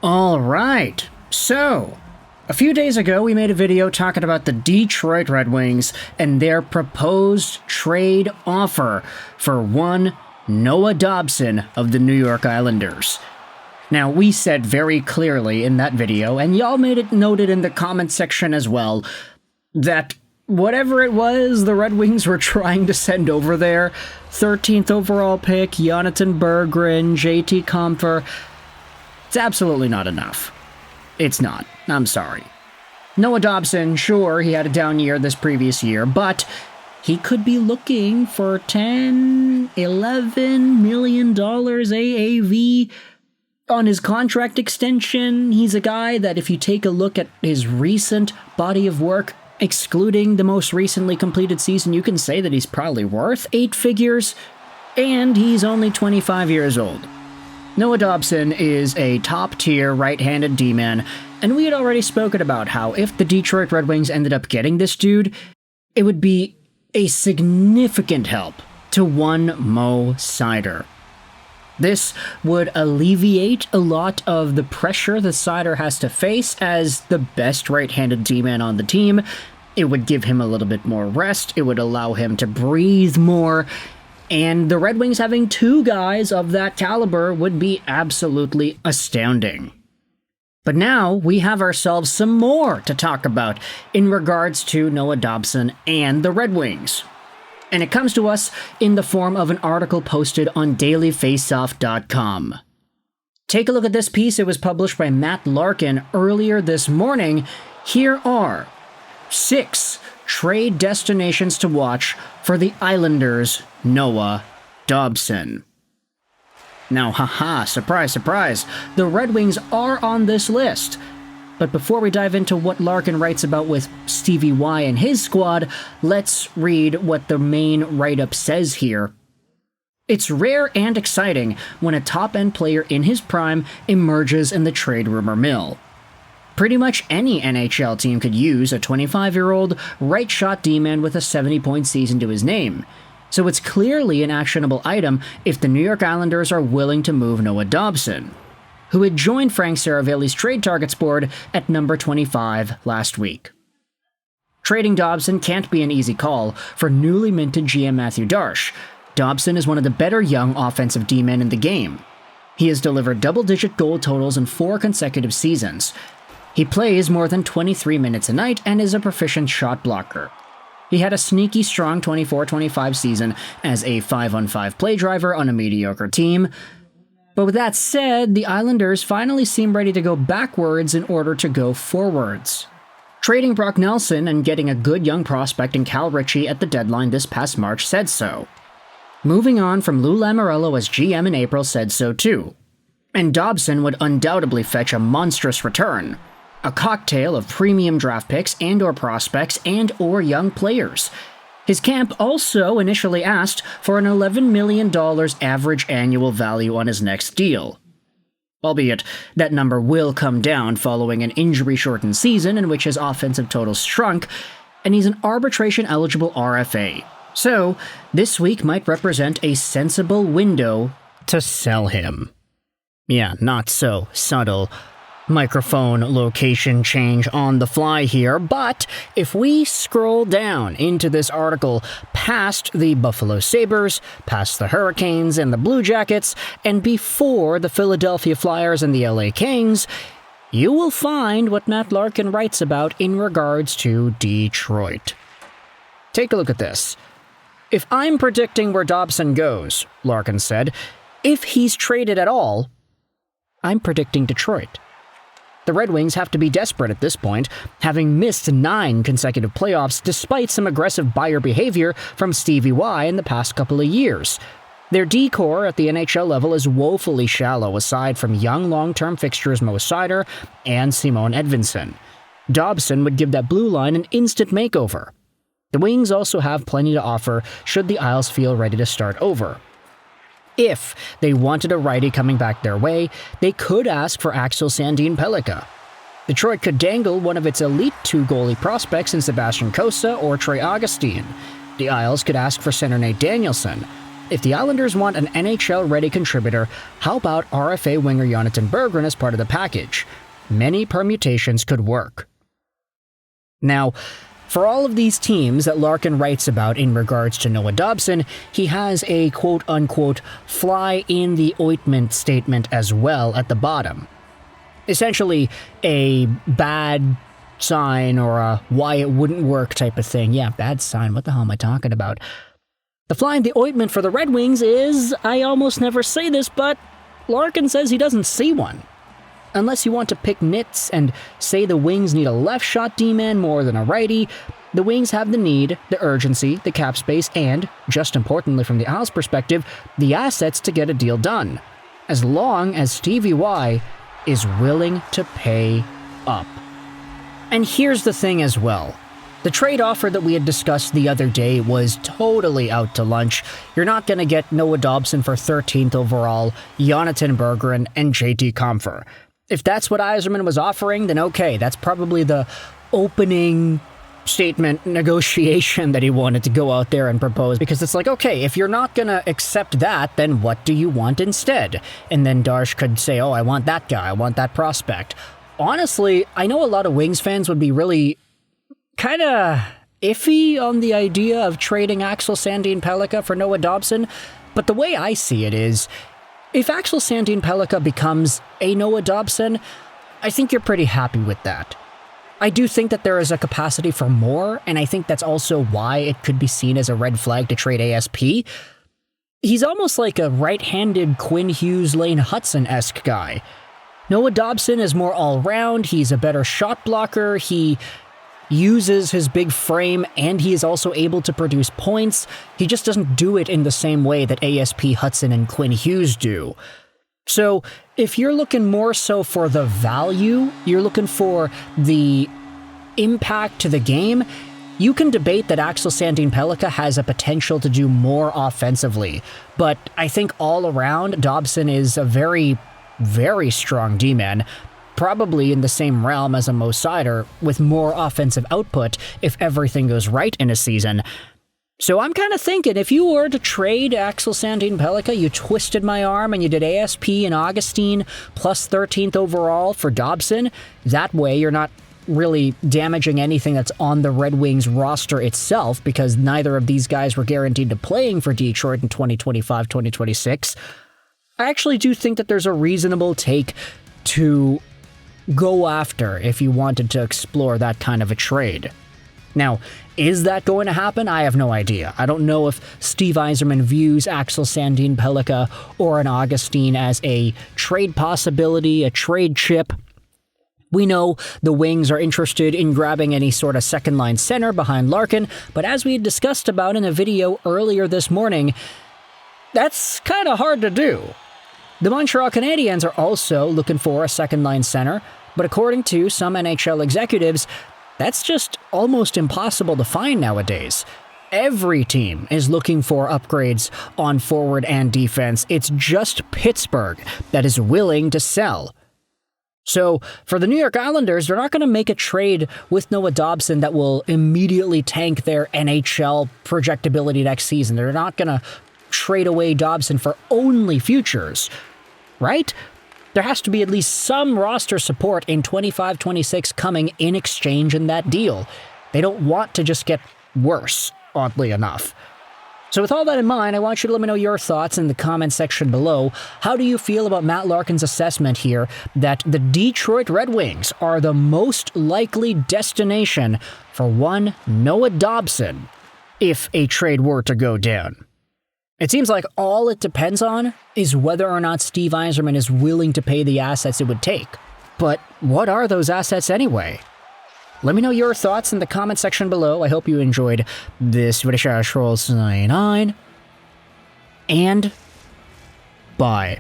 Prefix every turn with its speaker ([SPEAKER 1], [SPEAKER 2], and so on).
[SPEAKER 1] All right, so a few days ago we made a video talking about the Detroit Red Wings and their proposed trade offer for one Noah Dobson of the New York Islanders. Now, we said very clearly in that video, and y'all made it noted in the comment section as well, that whatever it was the Red Wings were trying to send over there, 13th overall pick, Jonathan Berggren, JT Compher, it's absolutely not enough. It's not. I'm sorry. Noah Dobson, sure, he had a down year this previous year, but he could be looking for $10, $11 million AAV on his contract extension. He's a guy that if you take a look at his recent body of work, excluding the most recently completed season, you can say that he's probably worth 8 figures, and he's only 25 years old. Noah Dobson is a top-tier right-handed D-man, and we had already spoken about how if the Detroit Red Wings ended up getting this dude, it would be a significant help to one Mo Seider. This would alleviate a lot of the pressure the Seider has to face as the best right-handed D-man on the team. It would give him a little bit more rest, it would allow him to breathe more, and the Red Wings having 2 guys of that caliber would be absolutely astounding. But now we have ourselves some more to talk about in regards to Noah Dobson and the Red Wings. And it comes to us in the form of an article posted on dailyfaceoff.com. Take a look at this piece. It was published by Matt Larkin earlier this morning. Here are 6 trade destinations to watch for the Islanders' Noah Dobson. Now, surprise, surprise, the Red Wings are on this list. But before we dive into what Larkin writes about with Stevie Y and his squad, let's read what the main write-up says here. It's rare and exciting when a top-end player in his prime emerges in the trade rumor mill. Pretty much any NHL team could use a 25-year-old right-shot D-man with a 70-point season to his name. So it's clearly an actionable item if the New York Islanders are willing to move Noah Dobson, who had joined Frank Seravalli's trade targets board at number 25 last week. Trading Dobson can't be an easy call for newly minted GM Matthew Darche. Dobson is one of the better young offensive D-men in the game. He has delivered double-digit goal totals in 4 consecutive seasons. He plays more than 23 minutes a night and is a proficient shot blocker. He had a sneaky strong 24-25 season as a 5-on-5 play driver on a mediocre team. But with that said, the Islanders finally seem ready to go backwards in order to go forwards. Trading Brock Nelson and getting a good young prospect in Cal Ritchie at the deadline this past March said so. Moving on from Lou Lamoriello as GM in April said so too. And Dobson would undoubtedly fetch a monstrous return. A cocktail of premium draft picks and/or prospects and/or young players. His camp also initially asked for an $11 million average annual value on his next deal. Albeit, that number will come down following an injury-shortened season in which his offensive totals shrunk, and he's an arbitration-eligible RFA. So, this week might represent a sensible window to sell him. Yeah, not so subtle. Microphone location change on the fly here, but if we scroll down into this article past the Buffalo Sabres, past the Hurricanes and the Blue Jackets, and before the Philadelphia Flyers and the LA Kings, you will find what Matt Larkin writes about in regards to Detroit. Take a look at this. If I'm predicting where Dobson goes, Larkin said, if he's traded at all, I'm predicting Detroit. The Red Wings have to be desperate at this point, having missed 9 consecutive playoffs despite some aggressive buyer behavior from Stevie Y in the past couple of years. Their D-core at the NHL level is woefully shallow aside from young long-term fixtures Mo Seider and Simon Edvinsson. Dobson would give that blue line an instant makeover. The Wings also have plenty to offer should the Isles feel ready to start over. If they wanted a righty coming back their way, they could ask for Axel Sandin Pellikka. Detroit could dangle one of its elite 2 goalie prospects in Sebastian Cossa or Trey Augustine. The Isles could ask for center Nate Danielson. if the Islanders want an NHL-ready contributor, how about RFA winger Jonathan Berggren as part of the package? Many permutations could work. Now, for all of these teams that Larkin writes about in regards to Noah Dobson, he has a quote-unquote fly in the ointment statement as well at the bottom. Essentially, a bad sign or a why it wouldn't work type of thing. Yeah, bad sign. What the hell am I talking about? The fly in the ointment for the Red Wings is, I almost never say this, but Larkin says he doesn't see one. Unless you want to pick nits and say the Wings need a left shot D-man more than a righty, the Wings have the need, the urgency, the cap space, and, just importantly from the Isles' perspective, the assets to get a deal done. As long as Stevie Y is willing to pay up. And here's the thing as well. The trade offer that we had discussed the other day was totally out to lunch. You're not going to get Noah Dobson for 13th overall, Jonathan Berggren, and JT Compher. If that's what Yzerman was offering, then okay, that's probably the opening statement negotiation that he wanted to go out there and propose, because it's like, okay, if you're not going to accept that, then what do you want instead? And then Darsh could say, oh, I want that guy, I want that prospect. Honestly, I know a lot of Wings fans would be really kind of iffy on the idea of trading Axel Sandin Pellikka for Noah Dobson, but the way I see it is, if Axel Sandin Pellikka becomes a Noah Dobson, I think you're pretty happy with that. I do think that there is a capacity for more, and I think that's also why it could be seen as a red flag to trade ASP. He's almost like a right-handed Quinn Hughes, Lane Hudson-esque guy. Noah Dobson is more all-round, he's a better shot blocker, he uses his big frame, and he is also able to produce points. He just doesn't do it in the same way that ASP Hudson and Quinn Hughes do. So, if you're looking more so for the value, you're looking for the impact to the game, you can debate that Axel Sandin Pellikka has a potential to do more offensively, but I think all around, Dobson is a very, very strong D-man, probably in the same realm as a Mo Seider, with more offensive output if everything goes right in a season. So I'm kind of thinking, if you were to trade Axel Sandin Pellikka, you twisted my arm and you did ASP and Augustine plus 13th overall for Dobson, that way you're not really damaging anything that's on the Red Wings roster itself, because neither of these guys were guaranteed to playing for Detroit in 2025-2026. I actually do think that there's a reasonable take to go after if you wanted to explore that kind of a trade. Now, is that going to happen? I have no idea. I don't know if Steve Yzerman views Axel Sandin Pellikka or an Augustine as a trade possibility, a trade chip. We know the Wings are interested in grabbing any sort of second-line center behind Larkin, but as we discussed about in a video earlier this morning, that's kind of hard to do. The Montreal Canadiens are also looking for a second-line center, but according to some NHL executives, that's just almost impossible to find nowadays. Every team is looking for upgrades on forward and defense. It's just Pittsburgh that is willing to sell. So, for the New York Islanders, they're not going to make a trade with Noah Dobson that will immediately tank their NHL projectability next season. They're not going to trade away Dobson for only futures, right? There has to be at least some roster support in 25-26 coming in exchange in that deal. They don't want to just get worse, oddly enough. So with all that in mind, I want you to let me know your thoughts in the comment section below. How do you feel about Matt Larkin's assessment here that the Detroit Red Wings are the most likely destination for one Noah Dobson if a trade were to go down? It seems like all it depends on is whether or not Steve Yzerman is willing to pay the assets it would take. But what are those assets anyway? Let me know your thoughts in the comment section below. I hope you enjoyed this video. Trolls 99. And bye.